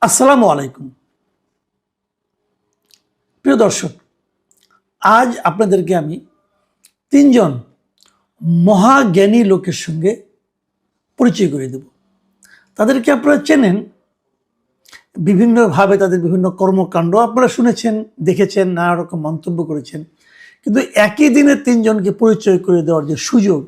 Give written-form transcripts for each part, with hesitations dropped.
আসসালামু আলাইকুম প্রিয় দর্শক, আজ আপনাদেরকে আমি তিনজন মহাজ্ঞানী লোকের সঙ্গে পরিচয় করে দেব। তাদেরকে আপনারা চেনেন, বিভিন্নভাবে তাদের বিভিন্ন কর্মকাণ্ড আপনারা শুনেছেন, দেখেছেন, নানা রকম মন্তব্য করেছেন, কিন্তু একই দিনে তিনজনকে পরিচয় করে দেওয়ার যে সুযোগ,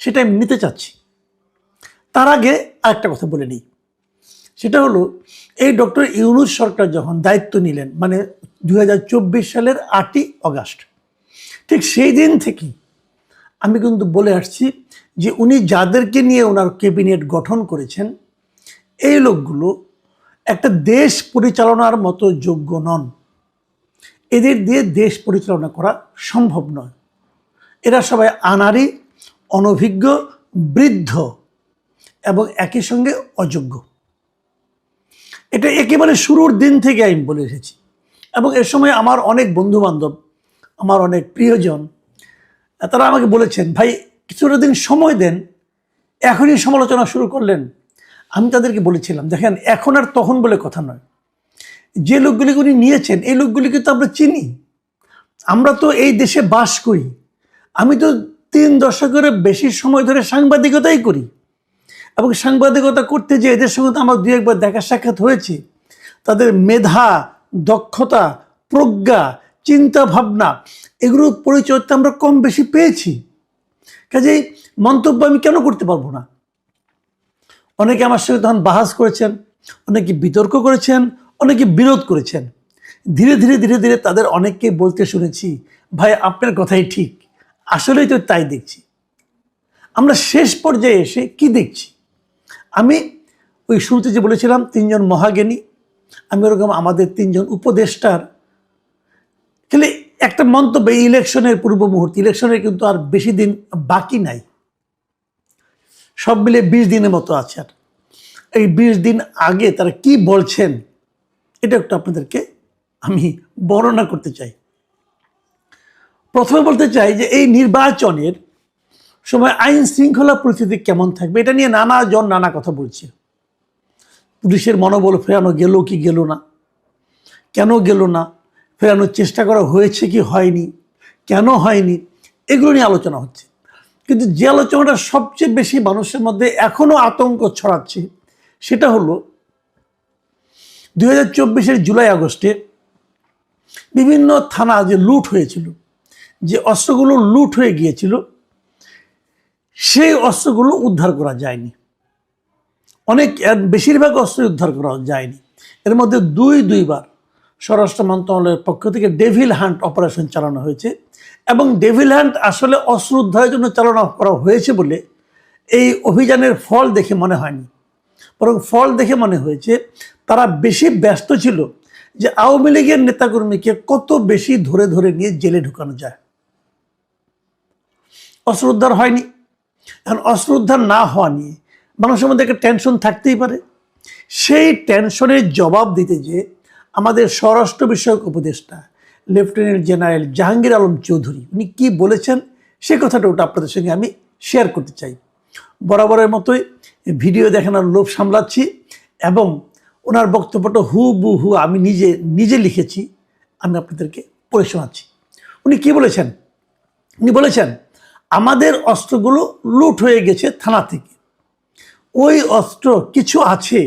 সেটা আমি নিতে চাচ্ছি। তার আগে আরেকটা কথা বলে নিই, সেটা হলো এই ডক্টর ইউনূস সরকার যখন দায়িত্ব নিলেন, মানে 2024 সালের 8ই অগাস্ট, ঠিক সেই দিন থেকেই আমি কিন্তু বলে আসছি যে উনি যাদেরকে নিয়ে ওনার ক্যাবিনেট গঠন করেছেন, এই লোকগুলো একটা দেশ পরিচালনার মতো যোগ্য নন। এদের দিয়ে দেশ পরিচালনা করা সম্ভব নয়। এরা সবাই আনাড়ি, অনভিজ্ঞ, বৃদ্ধ এবং একই সঙ্গে অযোগ্য। এটা একেবারে শুরুর দিন থেকে আমি বলে এসেছি, এবং এর সময় আমার অনেক বন্ধুবান্ধব, আমার অনেক প্রিয়জন, তারা আমাকে বলেছেন, ভাই কিছুটা দিন সময় দেন, এখনই সমালোচনা শুরু করলেন। আমি তাদেরকে বলেছিলাম, দেখেন এখন আর তখন বলে কথা নয়। যে লোকগুলিকে উনি নিয়েছেন, এই লোকগুলিকে তো আমরা চিনি, আমরা তো এই দেশে বাস করি। আমি তো 3 দশকের বেশি সময় ধরে সাংবাদিকতাই করি, এবং সাংবাদিকতা করতে যে এদের সঙ্গে তো আমার 2-1 বার দেখা সাক্ষাৎ হয়েছে। তাদের মেধা, দক্ষতা, প্রজ্ঞা, চিন্তা ভাবনা, এগুলোর পরিচয় তো আমরা কম বেশি পেয়েছি। কাজেই মন্তব্য আমি কেন করতে পারবো না? অনেকে আমার সঙ্গে তখন বাহাস করেছেন, অনেকে বিতর্ক করেছেন, অনেকে বিরোধ করেছেন। ধীরে ধীরে ধীরে ধীরে তাদের অনেককে বলতে শুনেছি, ভাই আপনার কথাই ঠিক, আসলেই তো তাই দেখছি। আমরা শেষ পর্যায়ে এসে কি দেখছি? আমি ওই শুরুতে যে বলেছিলাম 3জন মহাজ্ঞানী, আমি ওরকম আমাদের 3জন উপদেষ্টার তাহলে একটা মন্তব্য, ইলেকশনের পূর্ব মুহূর্তে, ইলেকশনের কিন্তু আর বেশি দিন বাকি নাই, সব মিলে 20 দিনের মতো আছে। আর এই 20 দিন আগে তারা কি বলছেন, এটা একটু আপনাদেরকে আমি বর্ণনা করতে চাই। প্রথমে বলতে চাই যে এই নির্বাচনের সময় আইন শৃঙ্খলা পরিস্থিতি কেমন থাকবে, এটা নিয়ে নানা জন নানা কথা বলছে। পুলিশের মনোবল ফেরানো গেল কি গেল না, কেন গেল না, ফেরানোর চেষ্টা করা হয়েছে কি হয়নি, কেন হয়নি, এগুলো নিয়ে আলোচনা হচ্ছে। কিন্তু যে আলোচনাটা সবচেয়ে বেশি মানুষের মধ্যে এখনো আতঙ্ক ছড়াচ্ছে, সেটা হলো 2024 জুলাই আগস্টে বিভিন্ন থানা যে লুট হয়েছিল, যে অস্ত্রগুলো লুট হয়ে গিয়েছিল, সেই অস্ত্রগুলো উদ্ধার করা যায়নি। বেশিরভাগ অস্ত্র উদ্ধার করা যায়নি। এর মধ্যে দুইবার স্বরাষ্ট্র মন্ত্রণালয়ের পক্ষ থেকে ডেভিল হান্ট অপারেশন চালানো হয়েছে, এবং ডেভিল হান্ট আসলে অস্ত্র উদ্ধারের জন্য চালনা করা হয়েছে বলে এই অভিযানের ফল দেখে মনে হয়নি। বরং ফল দেখে মনে হয়েছে তারা বেশি ব্যস্ত ছিল যে আওয়ামী লীগের নেতাকর্মীকে কত বেশি ধরে ধরে নিয়ে জেলে ঢুকানো যায়। অস্ত্র উদ্ধার হয়নি। এখন অস্ত্র উদ্ধার না হওয়া নিয়ে মানুষের মধ্যে একটা টেনশন থাকতেই পারে। সেই টেনশনের জবাব দিতে যে আমাদের স্বরাষ্ট্র বিষয়ক উপদেষ্টা লেফটেন্যান্ট জেনারেল জাহাঙ্গীর আলম চৌধুরী, উনি কি বলেছেন সে কথাটা ওটা আপনাদের সঙ্গে আমি শেয়ার করতে চাই। বরাবরের মতোই ভিডিও দেখানোর লোভ সামলাচ্ছি, এবং ওনার বক্তব্যটা হুবহু আমি নিজে লিখেছি, আমি আপনাদেরকে পড়ে শোনাচ্ছি। উনি কি বলেছেন? উনি বলেছেন, আমাদের অস্ত্রগুলো লুট হয়ে গেছে থানা থেকে। ওই অস্ত্র কিছু আছে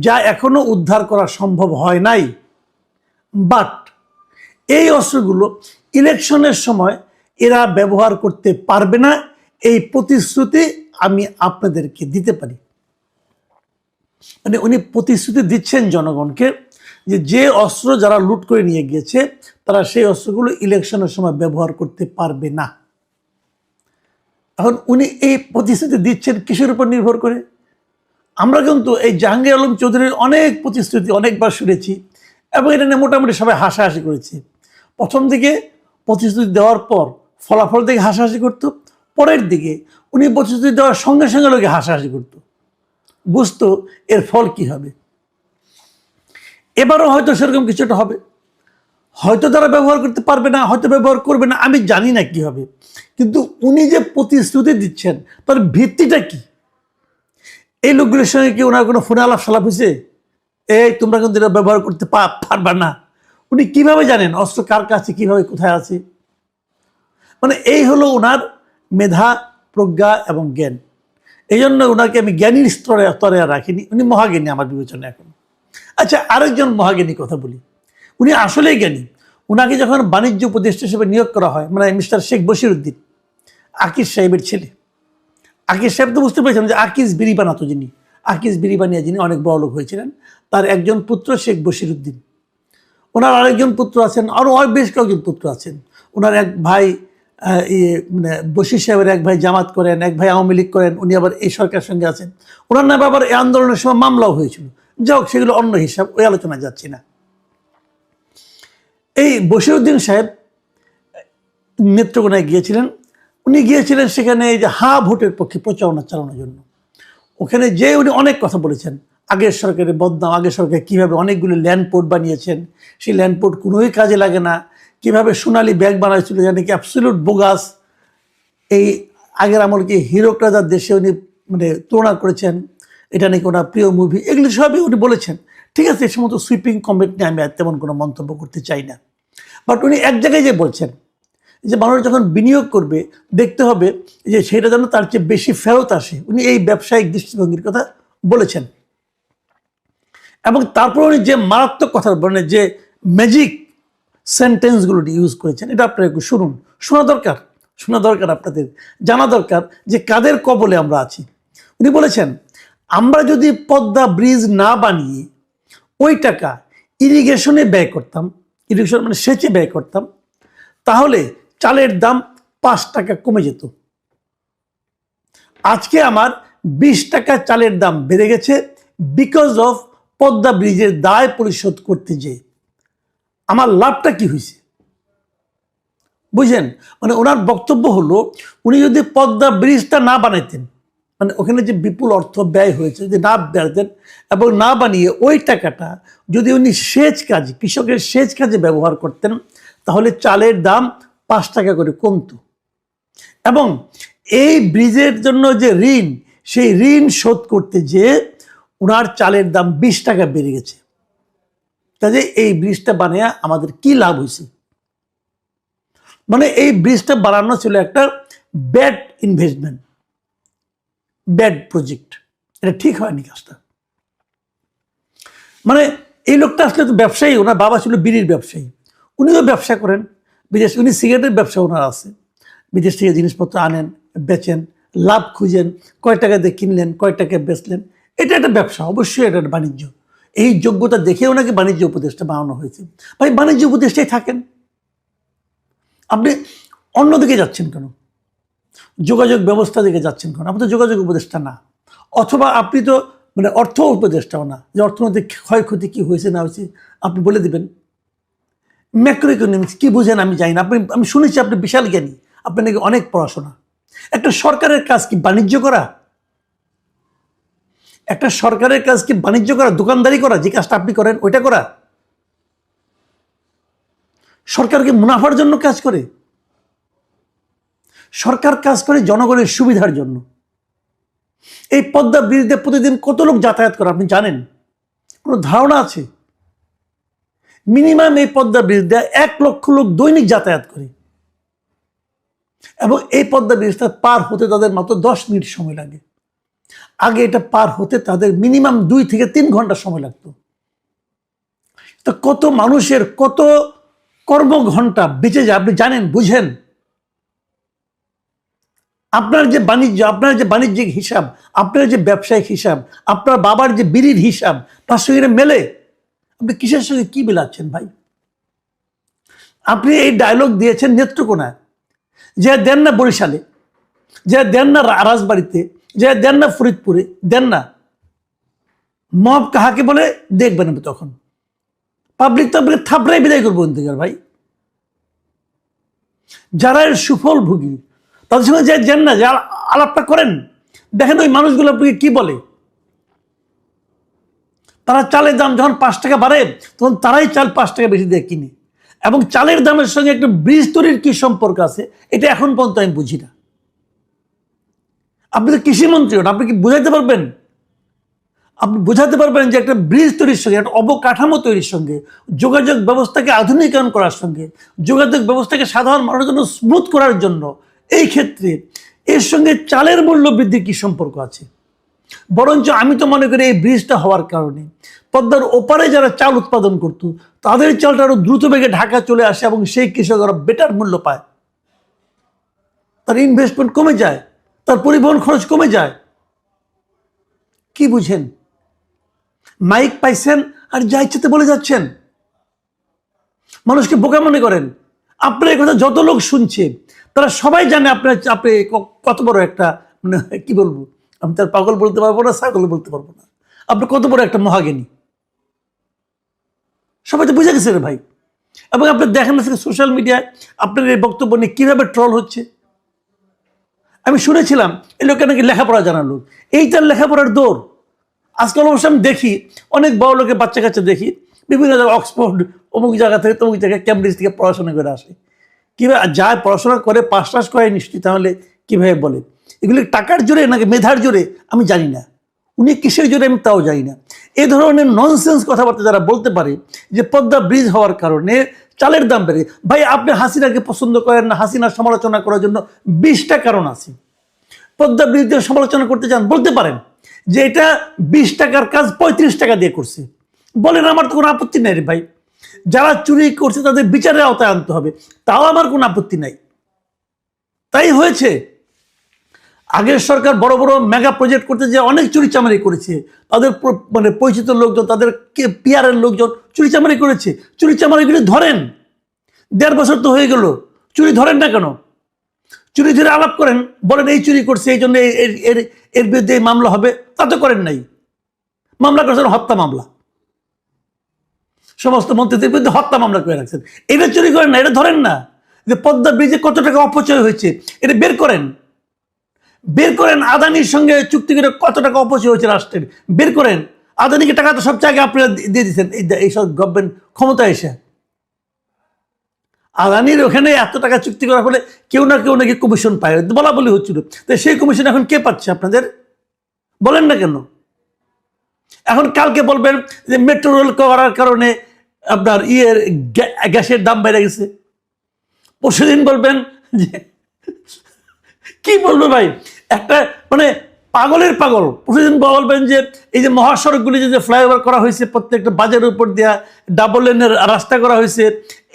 যা এখনো উদ্ধার করা সম্ভব হয় নাই, বাট এই অস্ত্রগুলো ইলেকশনের সময় এরা ব্যবহার করতে পারবে না, এই প্রতিশ্রুতি আমি আপনাদেরকে দিতে পারি। মানে উনি প্রতিশ্রুতি দিচ্ছেন জনগণকে যে অস্ত্র যারা লুট করে নিয়ে গিয়েছে, তারা সেই অস্ত্রগুলো ইলেকশনের সময় ব্যবহার করতে পারবে না। এখন উনি এই প্রতিশ্রুতি দিচ্ছেন কিসের উপর নির্ভর করে? আমরা কিন্তু এই জাহাঙ্গীর আলম চৌধুরীর অনেক প্রতিশ্রুতি অনেকবার শুনেছি, এবং এটা নিয়ে মোটামুটি সবাই হাসাহাসি করেছে। প্রথম দিকে প্রতিশ্রুতি দেওয়ার পর ফলাফল দেখে হাসাহাসি করত, পরের দিকে উনি প্রতিশ্রুতি দেওয়ার সঙ্গে সঙ্গে লোকে হাসাহাসি করত, বুঝতো এর ফল কি হবে। এবারও হয়তো সেরকম কিছুটা হবে, হয়তো তারা ব্যবহার করতে পারবে না, হয়তো ব্যবহার করবে না, আমি জানি না কি হবে। কিন্তু উনি যে প্রতিশ্রুতি দিচ্ছেন তার ভিত্তিটা কি? এই লোকগুলির সঙ্গে কি ওনার কোনো ফোনে আলাপ সালাপ হয়েছে? এই তোমরা কিন্তু এটা ব্যবহার করতে পারবা না। উনি কিভাবে জানেন অস্ত্র কার কাছে, কিভাবে কোথায় আছে? মানে এই হলো ওনার মেধা, প্রজ্ঞা এবং জ্ঞান। এই জন্য ওনাকে আমি জ্ঞানীর স্তরে রাখিনি, উনি মহাজ্ঞানী আমার বিবেচনায় এখন। আচ্ছা, আরেকজন মহাজ্ঞানী কথা বলি, উনি আসলেই জ্ঞানী। ওনাকে যখন বাণিজ্য উপদেষ্টা হিসেবে নিয়োগ করা হয়, মানে মিস্টার শেখ বশিরউদ্দিন, আকিজ সাহেবের ছেলে। আকিজ সাহেব তো বুঝতে পেরেছেন যে আকিজ বিড়ি বানাতো, যিনি আকিজ বিড়ি বানিয়ে যিনি অনেক বড় লোক হয়েছিলেন, তার একজন পুত্র শেখ বশিরউদ্দিন। ওনার আরেকজন পুত্র আছেন, আরও বেশ কয়েকজন পুত্র আছেন। ওনার এক ভাই মানে বশির সাহেবের এক ভাই জামাত করেন, এক ভাই আওয়ামী লীগ করেন, উনি আবার এই সরকারের সঙ্গে আছেন। ওনার নামে আবার এই আন্দোলনের সময় মামলাও হয়েছিল। যাই হোক, সেগুলো অন্য হিসাব, ওই আলোচনা যাচ্ছি না। এই বশিরউদ্দিন সাহেব নেত্রকোনায় গিয়েছিলেন। উনি গিয়েছিলেন সেখানে এই যে হা ভোটের পক্ষে প্রচারণা চালানোর জন্য। ওখানে যে উনি অনেক কথা বলেছেন, আগের সরকারের বদনাম, আগের সরকার কীভাবে অনেকগুলো ল্যান্ডপোর্ট বানিয়েছেন, সেই ল্যান্ডপোর্ট কোনোই কাজে লাগে না, কীভাবে সোনালী ব্যাগ বানাইছিল যা নাকি অ্যাবসলিউট বোগাস। এই আগের আমলকে হীরক রাজার দেশে উনি মানে তুলনা করেছেন, এটা নাকি ওনার প্রিয় মুভি, এগুলি সবই উনি বলেছেন। ঠিক আছে, এই সমস্ত সুইপিং কমেন্ট নিয়ে আমি আর তেমন কোনো মন্তব্য করতে চাই না। বাট উনি এক জায়গায় যে বলছেন যে মানুষ যখন বিনিয়োগ করবে দেখতে হবে যে সেটা যেন তার চেয়ে বেশি ফেরত আসে। উনি এই ব্যবসায়িক দৃষ্টিভঙ্গির কথা বলেছেন। এবং তারপর উনি যে মারাত্মক কথা বলেন, যে ম্যাজিক সেন্টেন্সগুলো ইউজ করেছেন, এটা আপনারা একটু শুনুন। শোনা দরকার আপনাদের, জানা দরকার যে কাদের কবলে আমরা আছি। উনি বলেছেন, আমরা যদি পদ্মা ব্রিজ না বানিয়ে ওই টাকা ইরিগেশনে ব্যয় করতাম, ইরিগেশন মানে সেচে ব্যয় করতাম, তাহলে চালের দাম 5 টাকা কমে যেত। আজকে আমার 20 টাকা চালের দাম বেড়ে গেছে বিকজ অফ পদ্মা ব্রিজের দায় পরিশোধ করতে যেয়ে। আমার লাভটা কি হয়েছে বুঝেন? মানে ওনার বক্তব্য হলো, উনি যদি পদ্মা ব্রিজটা না বানাইতেন, মানে ওখানে যে বিপুল অর্থ ব্যয় হয়েছে যদি না বানাতেন এবং না বানিয়ে ওই টাকাটা যদি উনি সেচ কাজে, কৃষকের সেচ কাজে ব্যবহার করতেন, তাহলে চালের দাম 5 টাকা করে কমত। এবং এই ব্রিজের জন্য যে ঋণ, সেই ঋণ শোধ করতে যেয়ে ওনার চালের দাম 20 টাকা বেড়ে গেছে। কাজে এই ব্রিজটা বানিয়ে আমাদের কি লাভ হয়েছে? মানে এই ব্রিজটা বানানো ছিল একটা ব্যাড ইনভেস্টমেন্ট, ব্যাড প্রজেক্ট, এটা ঠিক হয়নি কাজটা। মানে এই লোকটা আসলে তো ব্যবসায়ী, ওনার বাবা ছিল বিড়ির ব্যবসায়ী, উনিও ব্যবসা করেন বিদেশ, উনি সিগারেটের ব্যবসা ওনার আছে, বিদেশ থেকে জিনিসপত্র আনেন, বেচেন, লাভ খুঁজেন, কয় টাকা দিয়ে কিনলেন, কয় টাকায় বেচলেন, এটা একটা ব্যবসা, অবশ্যই এটা একটা বাণিজ্য। এই যোগ্যতা দেখে ওনাকে বাণিজ্য উপদেষ্টা বানানো হয়েছে। ভাই, বাণিজ্য উপদেষ্টাই থাকেন, আপনি অন্যদিকে যাচ্ছেন কেন? যোগাযোগ ব্যবস্থা দিকে যাচ্ছেন কেন? আপনি তো যোগাযোগ উপদেষ্টা না। অথবা আপনি তো মানে অর্থ উপদেষ্টাও না, যে অর্থনৈতিক ক্ষয়ক্ষতি কি হয়েছে না হয়েছে আপনি বলে দিবেন। ম্যাক্রো ইকোনমিক্স কি বুঝেন আমি জানি না, আমি শুনেছি আপনি বিশাল জ্ঞানী, আপনি নাকি অনেক পড়াশোনা। একটা সরকারের কাজ কি বাণিজ্য করা? একটা সরকারের কাজ কি বাণিজ্য করা, দোকানদারি করা? যে কাজটা আপনি করেন ওইটা করা? সরকার কি মুনাফার জন্য কাজ করে? সরকার কাজ করে জনগণের সুবিধার জন্য। এই পদ্মা ব্রিজে প্রতিদিন কত লোক যাতায়াত করে আপনি জানেন? কোনো ধারণা আছে? মিনিমাম এই পদ্মা ব্রিজ দিয়ে 1 লক্ষ লোক দৈনিক যাতায়াত করে, এবং এই পদ্মা ব্রিজটা পার হতে তাদের মাত্র 10 মিনিট সময় লাগে। আগে এটা পার হতে তাদের মিনিমাম 2 থেকে 3 ঘন্টা সময় লাগতো। তো কত মানুষের কত কর্মঘণ্টা বেঁচে যায় আপনি জানেন, বুঝেন? আপনার যে বাণিজ্য, আপনার যে বাণিজ্যিক হিসাব, আপনার যে ব্যবসায়িক হিসাব, আপনার বাবার যে বিড়ির হিসাব, তার সঙ্গে মেলে? আপনি কিসের সঙ্গে কি মিলাচ্ছেন ভাই? আপনি এই ডায়লগ দিয়েছেন নেত্রকোনায়, যে দেন না বরিশালে, যে দেন না রাজবাড়িতে, যে দেন না ফরিদপুরে, দেন না। মব কাহাকে বলে দেখবেন তখন পাবলিক তো আপনাকে থাপড়াই বিদায় করবো অন্তিকার ভাই। যারা এর সুফল ভোগী তাদের সঙ্গে যে যান না, যে আলাপটা করেন, দেখেন ওই মানুষগুলো আপনাকে কি বলে। তারা চালের দাম যখন 5 টাকা বাড়ে তখন তারাই চাল 5 টাকা বেশি দিয়ে কিনে, এবং চালের দামের সঙ্গে একটা ব্রিজ তৈরির কি সম্পর্ক আছে এটা এখন পর্যন্ত আমি বুঝি না। আপনি তো কৃষিমন্ত্রী হন, আপনি কি বুঝাইতে পারবেন? আপনি বোঝাতে পারবেন যে একটা ব্রিজ তৈরির সঙ্গে, একটা অবকাঠামো তৈরির সঙ্গে, যোগাযোগ ব্যবস্থাকে আধুনিকায়ন করার সঙ্গে, যোগাযোগ ব্যবস্থাকে সাধারণ মানুষের জন্য স্মুথ করার জন্য এই ক্ষেত্রে এর সঙ্গে চালের মূল্য বৃদ্ধির কী সম্পর্ক আছে? বরঞ্চ আমি তো মনে করি এই ব্রিজটা হওয়ার কারণে পদ্মার ওপারে যারা চাল উৎপাদন করত তাদের চালটা আরো দ্রুত বেগে ঢাকা চলে আসে এবং সেই কৃষকরা বেটার মূল্য পায়, তার ইনভেস্টমেন্ট কমে যায়, তার পরিবহন খরচ কমে যায়। কি বুঝেন? মাইক পাইছেন আর যা ইচ্ছাতে বলে যাচ্ছেন, মানুষকে বোকা মনে করেন। আপনার এই কথা যত লোক শুনছে তারা সবাই জানে আপনি কত বড় একটা, মানে কি বলবো, আমি তার পাগল বলতে পারবো না, ছাগল বলতে পারবো না, আপনি কত বড় একটা মহাজ্ঞানী সবাই তো বুঝে গেছে রে ভাই। এবং আপনি দেখেন না সোশ্যাল মিডিয়ায় আপনার এই বক্তব্য নিয়ে কিভাবে ট্রল হচ্ছে। আমি শুনেছিলাম এই লোকটা নাকি লেখাপড়া জানার লোক, এইটার লেখাপড়ার দৌড়। আজকাল অবশ্য আমি দেখি অনেক বড় লোকের বাচ্চা কাচ্চা দেখি বিভিন্ন জায়গায় অক্সফোর্ড অমুক জায়গা থেকে তমুক জায়গায় ক্যামব্রিজ থেকে পড়াশোনা করে আসে। কীভাবে যায় পড়াশোনা করে পাস টাস করে নিশ্চিত, তাহলে কীভাবে বলে এগুলি টাকার জোরে নাকি মেধার জোরে আমি জানি না, উনি কিসের জোরে আমি তাও জানি না। এ ধরনের ননসেন্স কথাবার্তা যারা বলতে পারে যে পদ্মা ব্রিজ হওয়ার কারণে চালের দাম বেড়ে, ভাই আপনি হাসিনাকে পছন্দ করেন না, হাসিনার সমালোচনা করার জন্য 20টা কারণ আছে। পদ্মা ব্রিজের সমালোচনা করতে চান বলতে পারেন যে এটা 20 টাকার কাজ 35 টাকা দিয়ে করছে, বলেন, আমার তো কোনো আপত্তি নাই রে ভাই। যারা চুরি করছে তাদের বিচারের আওতায় আনতে হবে, তাও আমার কোনো আপত্তি নাই। তাই হয়েছে আগের সরকার বড় বড় মেগা প্রজেক্ট করতে যে অনেক চুরি চামারি করেছে, তাদের মানে পরিচিত লোকজন, তাদের পিয়ারের লোকজন চুরি চামারি করেছে। চুরি চামারিগুলি ধরেন, 1.5 বছর তো হয়ে গেল, চুরি ধরেন না কেন? চুরি ধরে আলাপ করেন, বলেন এই চুরি করছে এই জন্য এর বিরুদ্ধে মামলা হবে, তা তো করেন নাই। মামলা করছেন হত্যা মামলা, সমস্ত মন্ত্রীদের বিরুদ্ধে হত্যা মামলা করে রাখছেন। এটা চুরি করেন না, এটা ধরেন না। যে পদ্মা ব্রিজে কত টাকা অপচয় হয়েছে এটা বের করেন, বের করেন। আদানির সঙ্গে চুক্তি করে কত টাকা অপচয় হয়েছে রাষ্ট্রের, বের করেন। আদানিকে টাকা তো সব জায়গায় আপনারা দিয়ে দিচ্ছেন এইসব গভর্নমেন্ট ক্ষমতা এসে। আদানির ওখানে এত টাকা চুক্তি করার ফলে কেউ না কেউ নাকি কমিশন পায়, বলা বলি হচ্ছিল। তো সেই কমিশন এখন কে পাচ্ছে আপনাদের? বলেন না কেন? এখন কালকে বলবেন যে মেট্রো রেল করার কারণে আপনার গ্যাসের দাম বেড়ে গেছে। পরশুদিন বলবেন যে কি বলবো ভাই, একটা মানে পাগলের পাগল। প্রতিদিন বলবেন যে এই যে মহাসড়কগুলি যে ফ্লাইওভার করা হয়েছে, প্রত্যেকটা বাজারের উপর দেওয়া ডাবল লেনের রাস্তা করা হয়েছে,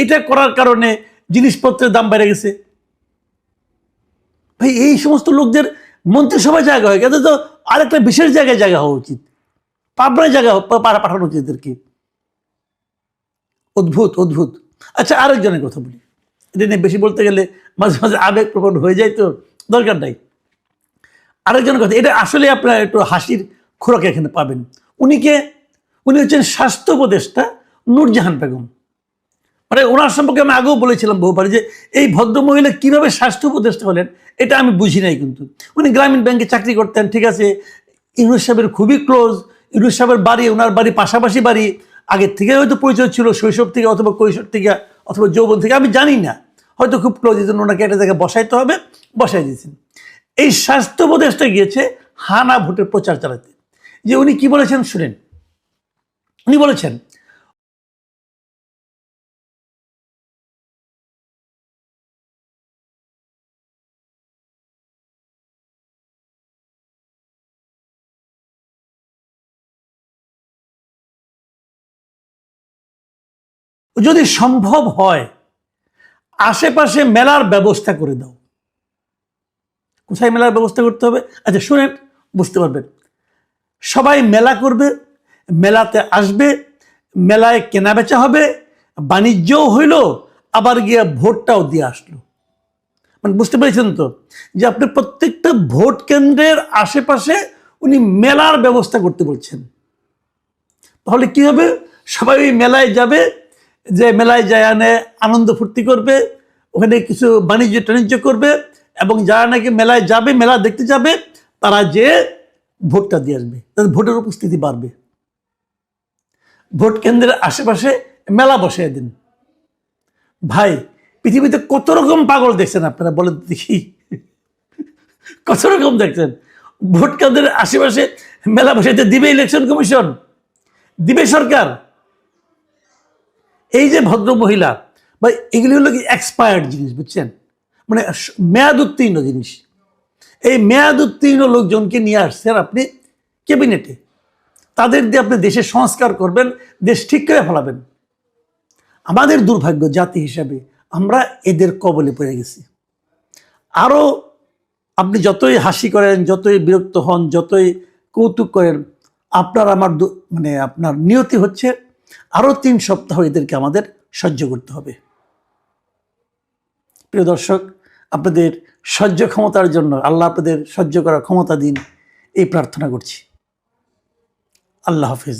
এটা করার কারণে জিনিসপত্রের দাম বেড়ে গেছে। ভাই এই সমস্ত লোকদের মন্ত্রিসভায় জায়গা হয়ে গেছে, তো আরেকটা বিশেষ জায়গায় জায়গা হওয়া উচিত, পাবনায় জায়গা পাঠানো উচিত এদেরকে। অদ্ভুত অদ্ভুত। আচ্ছা আরেকজনের কথা বলি, এটা নিয়ে বেশি বলতে গেলে মাঝে মাঝে আবেগপ্রবণ হয়ে যায়, তো দরকার নাই। আরেকজনের কথা, এটা আসলে আপনারা একটু হাসির খোরাক এখানে পাবেন। উনি হচ্ছেন স্বাস্থ্য উপদেষ্টা নূরজাহান বেগম। মানে ওনার সম্পর্কে আমি আগেও বলেছিলাম বহুবার যে এই ভদ্রমহিলা কীভাবে স্বাস্থ্য উপদেষ্টা হলেন এটা আমি বুঝি নাই। কিন্তু উনি গ্রামীণ ব্যাংকে চাকরি করতেন, ঠিক আছে, ইউনুস সাহেবের খুবই ক্লোজ। ইউনুস সাহেবের বাড়ি, ওনার বাড়ি পাশাপাশি বাড়ি, আগের থেকে হয়তো পরিচয় ছিল, শৈশব থেকে অথবা কৈশোর থেকে অথবা যৌবন থেকে, আমি জানি না, হয়তো খুব ক্লোজ, এই জন্য ওনাকে একটা জায়গায় বসাইতে হবে, বসাই দিয়েছেন। এই স্বাস্থ্য উপদেষ্টা গিয়েছে হানা ভোটের প্রচার চালাতে। যে উনি কি বলেছেন শুনেন। উনি বলেছেন যদি সম্ভব হয় আশেপাশে মেলার ব্যবস্থা করে দাও। কোথায় মেলার ব্যবস্থা করতে হবে? আচ্ছা শুনেন, বুঝতে পারবেন। সবাই মেলা করবে, মেলাতে আসবে, মেলায় কেনা বেচা হবে, বাণিজ্যও হইল, আবার গিয়ে ভোটটাও দিয়ে আসলো। মানে বুঝতে পেরেছেন তো, যে আপনি প্রত্যেকটা ভোট কেন্দ্রের আশেপাশে উনি মেলার ব্যবস্থা করতে বলছেন। তাহলে কি হবে? সবাই ওই মেলায় যাবে, যে মেলায় যায় আনে আনন্দ ফুর্তি করবে, ওখানে কিছু বাণিজ্য টাণিজ্য করবে, এবং যারা নাকি মেলায় যাবে, মেলা দেখতে যাবে, তারা যে ভোটটা দিয়ে আসবে, তাদের ভোটের উপস্থিতি বাড়বে। ভোট কেন্দ্রের আশেপাশে মেলা বসিয়ে দিন। ভাই পৃথিবীতে কত রকম পাগল দেখছেন আপনারা, বলেন দেখি, কত রকম দেখছেন। ভোট কেন্দ্রের আশেপাশে মেলা বসাইতে দিবে ইলেকশন কমিশন, দিবে সরকার? এই যে ভদ্র মহিলা বা এগুলি হলো কি এক্সপায়ার্ড জিনিস, বুঝছেন, মানে মেয়াদ উত্তীর্ণ জিনিস। এই মেয়াদ উত্তীর্ণ লোকজনকে নিয়ে আসছেন আপনি ক্যাবিনেটে, তাদের দিয়ে আপনি দেশের সংস্কার করবেন, দেশ ঠিক করে ফেলাবেন। আমাদের দুর্ভাগ্য জাতি হিসাবে আমরা এদের কবলে পড়ে গেছি। আরও আপনি যতই হাসি করেন, যতই বিরক্ত হন, যতই কৌতুক করেন, আপনার আমার মানে আপনার নিয়তি হচ্ছে আরও 3 সপ্তাহ এদেরকে আমাদের সহ্য করতে হবে। প্রিয় দর্শক, আপনাদের সহ্য ক্ষমতার জন্য আল্লাহ আপনাদের সহ্য করার ক্ষমতা দিন, এই প্রার্থনা করছি। আল্লাহ হাফেজ।